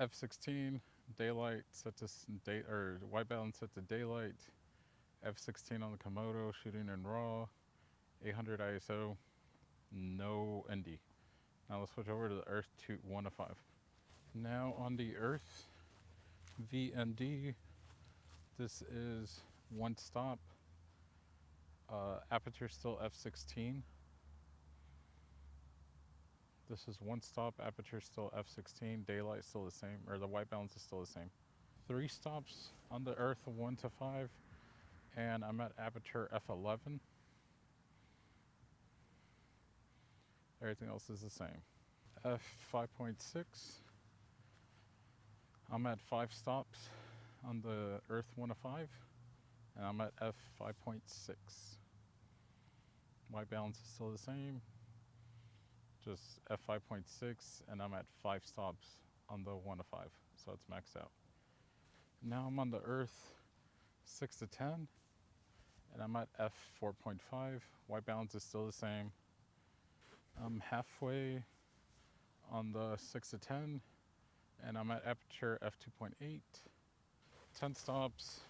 F16 daylight set to day or white balance set to daylight. F16 on the Komodo shooting in RAW. 800 ISO. No ND. Now let's switch over to the Earth 2 1 to 5. Now on the Earth VND. This is one stop. Aperture still f16. This is one stop. Aperture still f16. Daylight still the same, or the white balance is still the same. Three stops on the Earth 1 to 5, and I'm at aperture f11. Everything else is the same. F5.6. I'm at 5 stops on the Earth 1 to 5, and I'm at f5.6. White balance is still the same, just f5.6, and I'm at 5 stops on the 1 to 5, so it's maxed out. Now I'm on the Earth 6 to 10, and I'm at f4.5. White balance is still the same. I'm halfway on the 6 to 10, and I'm at aperture f2.8. 10 stops,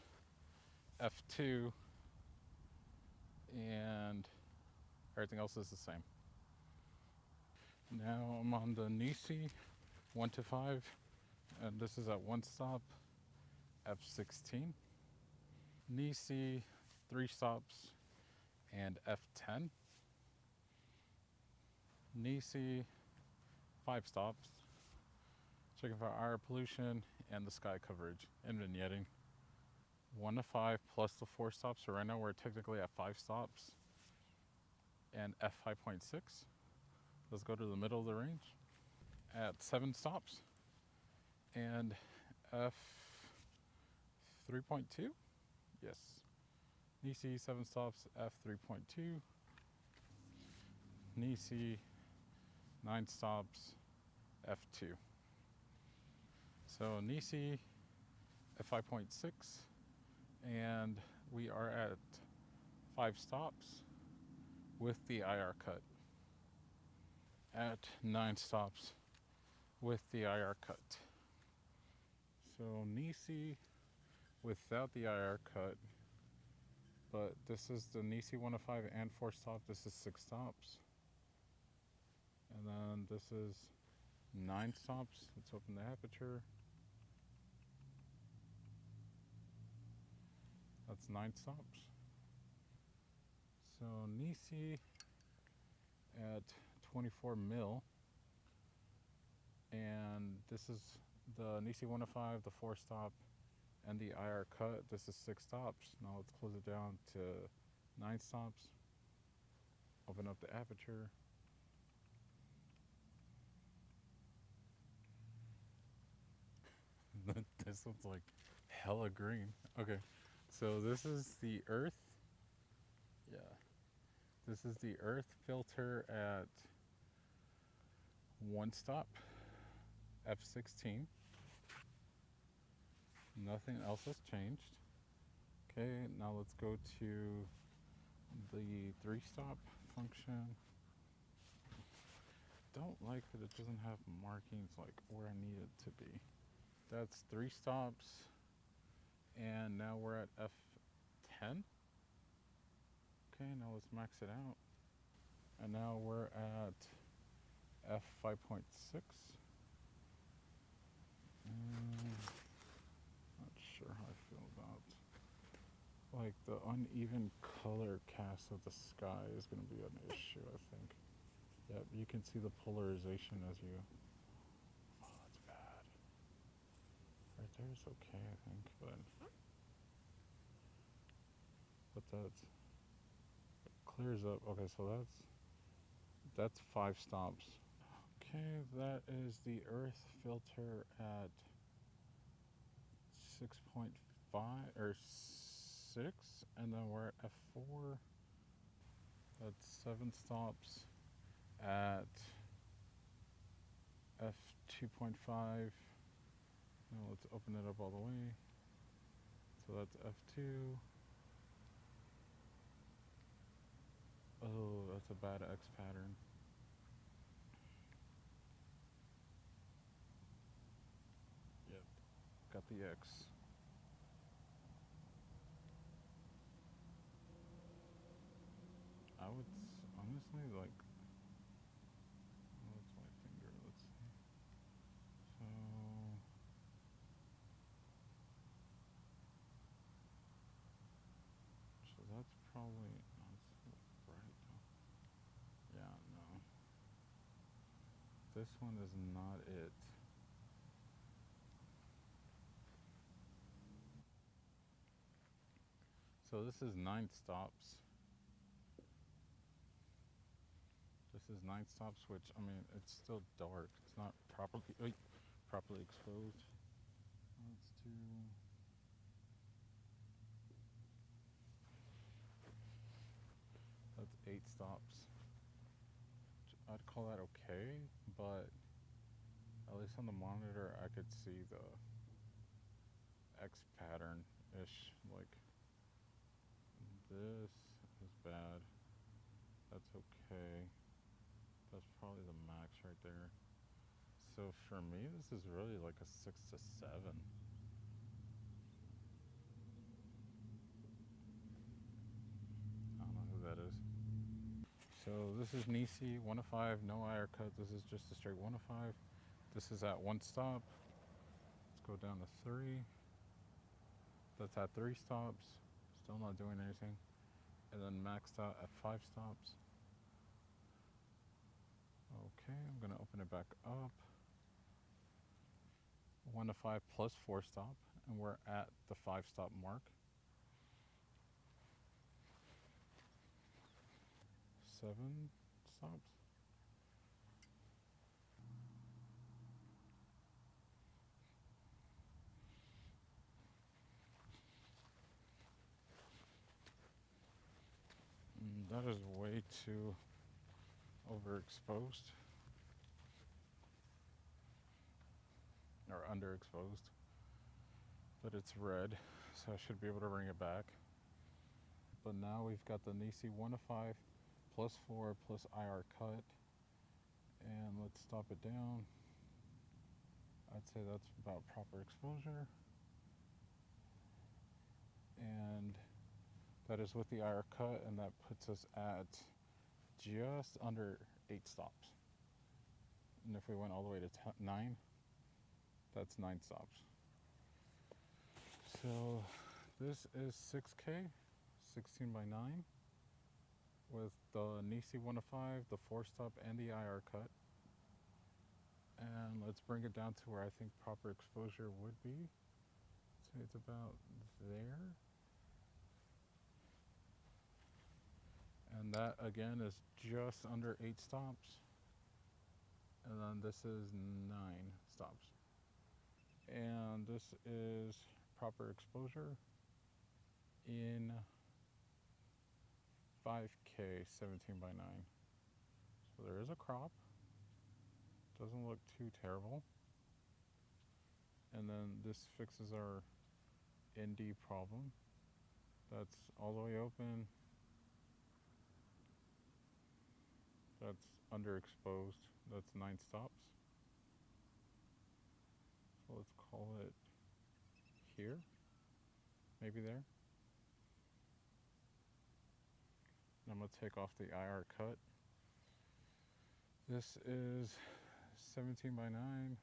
f2, and everything else is the same. Now I'm on the Nisi 1 to 5, and this is at 1 stop, f16. Nisi 3 stops and f10. Nisi 5 stops. Checking for air pollution and the sky coverage and vignetting. 1 to 5 plus the 4 stops. So right now we're technically at 5 stops and f5.6. Let's go to the middle of the range at 7 stops and f3.2. Yes. Nisi 7 stops, f3.2. Nisi 9 stops, f2. So Nisi f5.6, and we are at 5 stops with the IR cut. At 9 stops with the IR cut. So Nisi without the IR cut, but this is the Nisi 1 to 5 and 4 stops. This is 6 stops. And then this is 9 stops. Let's open the aperture. That's 9 stops. So Nisi at 24 mil. And this is the Nisi 1 to 5, the 4 stop, and the IR cut. This is 6 stops. Now let's close it down to 9 stops. Open up the aperture. This looks like hella green. Okay, so this is the Earth. Yeah, this is the Earth filter at 1 stop, f16. Nothing else has changed. Okay, now let's go to the 3 stop function. Don't like that it doesn't have markings like where I need it to be. That's 3 stops, and now we're at f10. Okay, now let's max it out. And now we're at f5.6. Not sure how I feel about like the uneven color cast of the sky is going to be an issue, I think. Yep, you can see the polarization as you. Oh, that's bad. Right there is okay, I think, but that's it clears up. Okay, so that's 5 stops. Okay, that is the Earth filter at 6.5 or 6, and then we're at f4. That's 7 stops at f2.5. Now let's open it up all the way. So that's f2. Oh, that's a bad X pattern. . got the X. I would honestly like. What's my finger? Let's see. So that's probably. No, it's bright though. Yeah, no. This one is not it. So this is 9 stops. This is 9 stops, which, I mean, it's still dark. It's not properly exposed. Let's do. That's 8 stops. I'd call that okay, but at least on the monitor I could see the X pattern-ish. Like, this is bad. That's okay. That's probably the max right there. So for me, this is really like a 6 to 7. I don't know who that is. So this is Nisi 1 of 5, no IR cut. This is just a straight 1 of 5. This is at 1 stop. Let's go down to 3. That's at 3 stops. Still not doing anything. And then maxed out at 5 stops. Okay, I'm gonna open it back up. 1 to 5 plus 4 stop, and we're at the 5 stop mark. 7 stops. That is way too overexposed. Or underexposed. But it's red, so I should be able to bring it back. But now we've got the Nisi 1 of 5 plus 4 plus IR cut. And let's stop it down. I'd say that's about proper exposure. And that is with the IR cut, and that puts us at just under 8 stops. And if we went all the way to 9, that's 9 stops. So this is 6K, 16 by 9, with the Nisi 1 of 5, the 4 stop, and the IR cut. And let's bring it down to where I think proper exposure would be. Say it's about there. And that again is just under 8 stops. And then this is 9 stops. And this is proper exposure in 5K, 17 by 9. So there is a crop. Doesn't look too terrible. And then this fixes our ND problem. That's all the way open. That's underexposed. That's 9 stops. So let's call it here. Maybe there. I'm going to take off the IR cut. This is 17 by 9,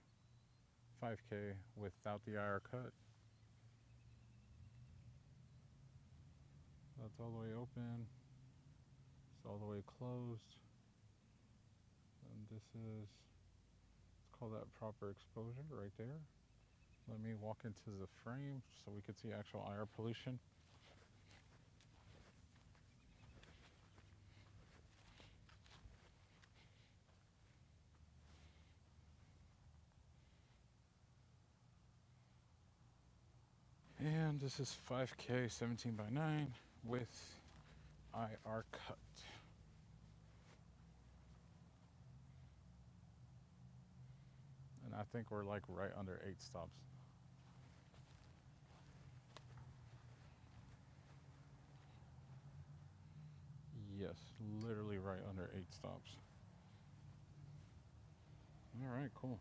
5K without the IR cut. That's all the way open. It's all the way closed. And this is, let's call that proper exposure right there. Let me walk into the frame so we can see actual IR pollution. And this is 5K 17 by 9 with IR cut. And I think we're like right under 8 stops. Yes, literally right under 8 stops. All right, cool.